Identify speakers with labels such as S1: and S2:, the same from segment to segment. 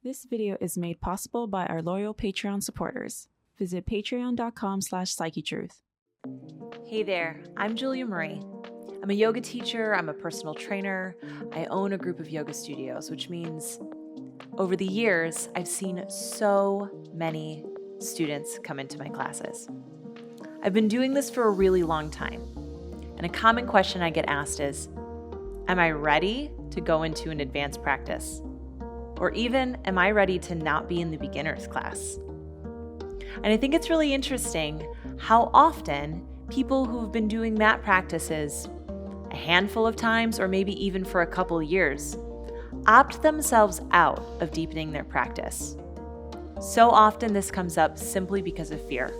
S1: This video is made possible by our loyal Patreon supporters. Visit patreon.com/Psychetruth.
S2: Hey there, I'm Julia Marie. I'm a yoga teacher, I'm a personal trainer, I own a group of yoga studios, which means over the years, I've seen so many students come into my classes. I've been doing this for a really long time, and a common question I get asked is, am I ready to go into an advanced practice? Or even, am I ready to not be in the beginner's class? And I think it's really interesting how often people who've been doing mat practices a handful of times, or maybe even for a couple years, opt themselves out of deepening their practice. So often this comes up simply because of fear.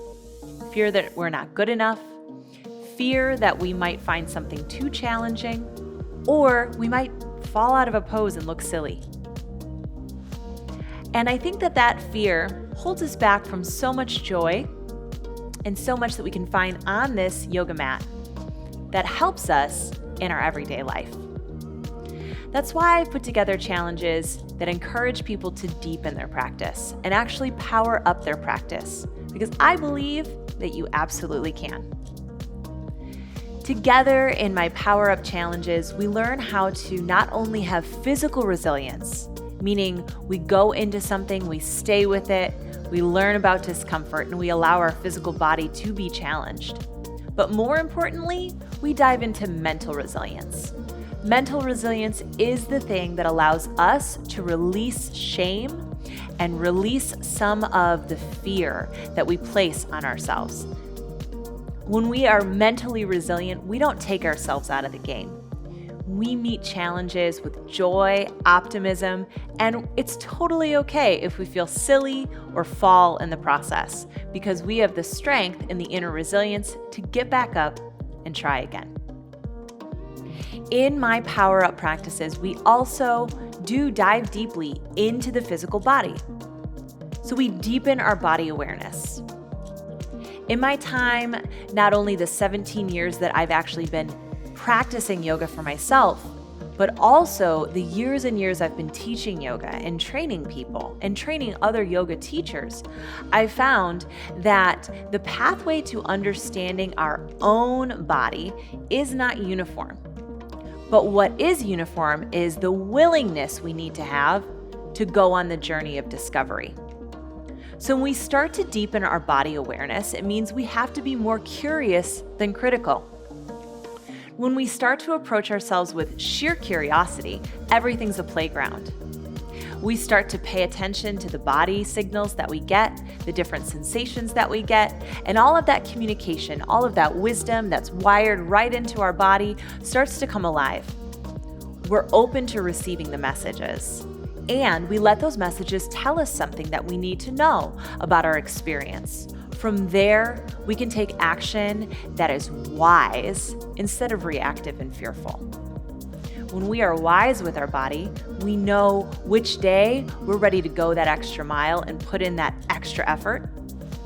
S2: Fear that we're not good enough, fear that we might find something too challenging, or we might fall out of a pose and look silly. And I think that fear holds us back from so much joy and so much that we can find on this yoga mat that helps us in our everyday life. That's why I've put together challenges that encourage people to deepen their practice and actually power up their practice, because I believe that you absolutely can. Together in my Power Up challenges, we learn how to not only have physical resilience, meaning we go into something, we stay with it, we learn about discomfort, and we allow our physical body to be challenged. But more importantly, we dive into mental resilience. Mental resilience is the thing that allows us to release shame and release some of the fear that we place on ourselves. When we are mentally resilient, we don't take ourselves out of the game. We meet challenges with joy, optimism, and it's totally okay if we feel silly or fall in the process, because we have the strength and the inner resilience to get back up and try again. In my Power Up practices, we also do dive deeply into the physical body. So we deepen our body awareness. In my time, not only the 17 years that I've actually been practicing yoga for myself, but also the years and years I've been teaching yoga and training people and training other yoga teachers, I found that the pathway to understanding our own body is not uniform. But what is uniform is the willingness we need to have to go on the journey of discovery. So when we start to deepen our body awareness, it means we have to be more curious than critical. When we start to approach ourselves with sheer curiosity, everything's a playground. We start to pay attention to the body signals that we get, the different sensations that we get, and all of that communication, all of that wisdom that's wired right into our body starts to come alive. We're open to receiving the messages, and we let those messages tell us something that we need to know about our experience. From there, we can take action that is wise instead of reactive and fearful. When we are wise with our body, we know which day we're ready to go that extra mile and put in that extra effort.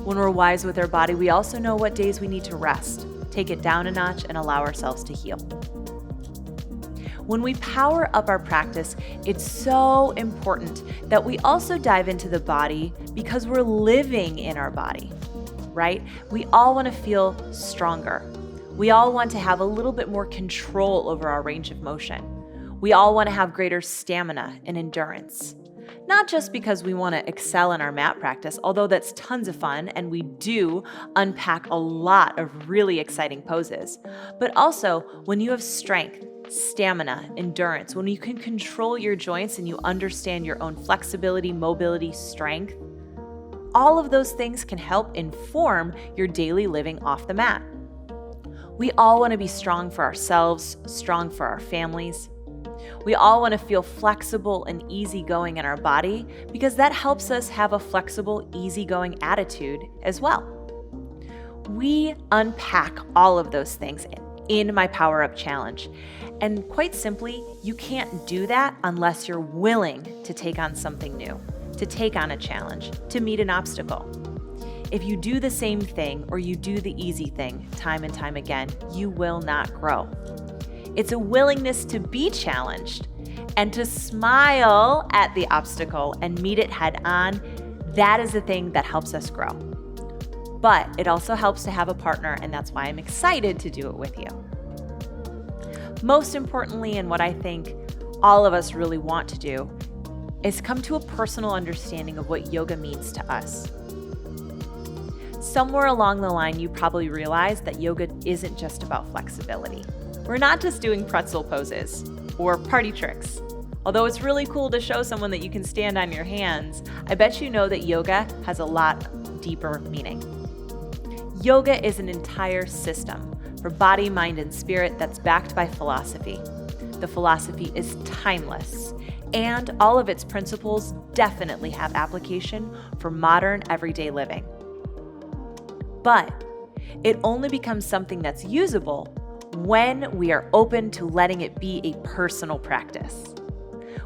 S2: When we're wise with our body, we also know what days we need to rest, take it down a notch, and allow ourselves to heal. When we power up our practice, it's so important that we also dive into the body because we're living in our body, right? We all want to feel stronger. We all want to have a little bit more control over our range of motion. We all want to have greater stamina and endurance. Not just because we want to excel in our mat practice, although that's tons of fun and we do unpack a lot of really exciting poses, but also when you have strength, stamina, endurance, when you can control your joints and you understand your own flexibility, mobility, strength, all of those things can help inform your daily living off the mat. We all want to be strong for ourselves, strong for our families. We all want to feel flexible and easygoing in our body because that helps us have a flexible, easygoing attitude as well. We unpack all of those things in my Power Up challenge. And quite simply, you can't do that unless you're willing to take on something new, to take on a challenge, to meet an obstacle. If you do the same thing or you do the easy thing time and time again, you will not grow. It's a willingness to be challenged and to smile at the obstacle and meet it head on, that is the thing that helps us grow. But it also helps to have a partner, and that's why I'm excited to do it with you. Most importantly, and what I think all of us really want to do, is come to a personal understanding of what yoga means to us. Somewhere along the line, you probably realized that yoga isn't just about flexibility. We're not just doing pretzel poses or party tricks. Although it's really cool to show someone that you can stand on your hands, I bet you know that yoga has a lot deeper meaning. Yoga is an entire system for body, mind, and spirit that's backed by philosophy. The philosophy is timeless, and all of its principles definitely have application for modern, everyday living. But it only becomes something that's usable when we are open to letting it be a personal practice.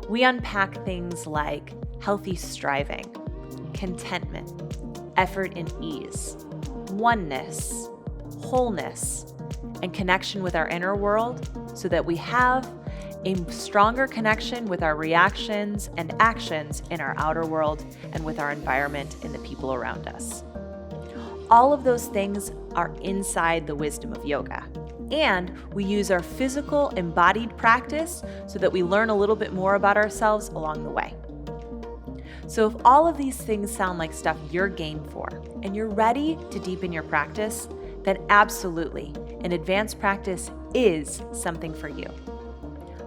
S2: We unpack things like healthy striving, contentment, effort and ease, oneness, wholeness, and connection with our inner world so that we have a stronger connection with our reactions and actions in our outer world and with our environment and the people around us. All of those things are inside the wisdom of yoga. And we use our physical embodied practice so that we learn a little bit more about ourselves along the way. So if all of these things sound like stuff you're game for and you're ready to deepen your practice, then absolutely, an advanced practice is something for you.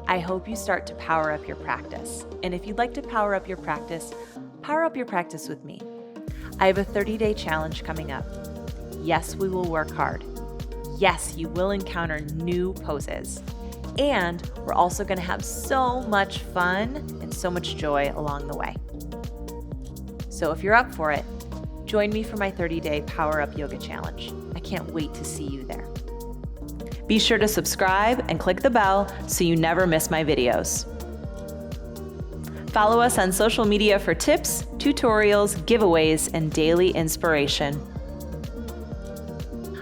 S2: I hope you start to power up your practice. And if you'd like to power up your practice with me. I have a 30-day challenge coming up. Yes, we will work hard. Yes, you will encounter new poses. And we're also going to have so much fun and so much joy along the way. So if you're up for it, join me for my 30-day Power Up Yoga Challenge. I can't wait to see you there. Be sure to subscribe and click the bell so you never miss my videos. Follow us on social media for tips, tutorials, giveaways, and daily inspiration.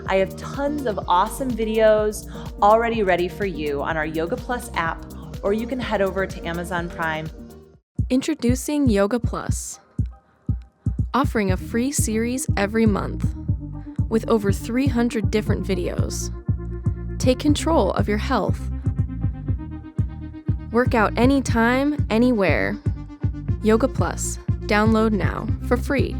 S2: I have tons of awesome videos already ready for you on our Yoga Plus app, or you can head over to Amazon Prime.
S3: Introducing Yoga Plus, offering a free series every month with over 300 different videos. Take control of your health. Work out anytime, anywhere. Yoga Plus. Download now for free.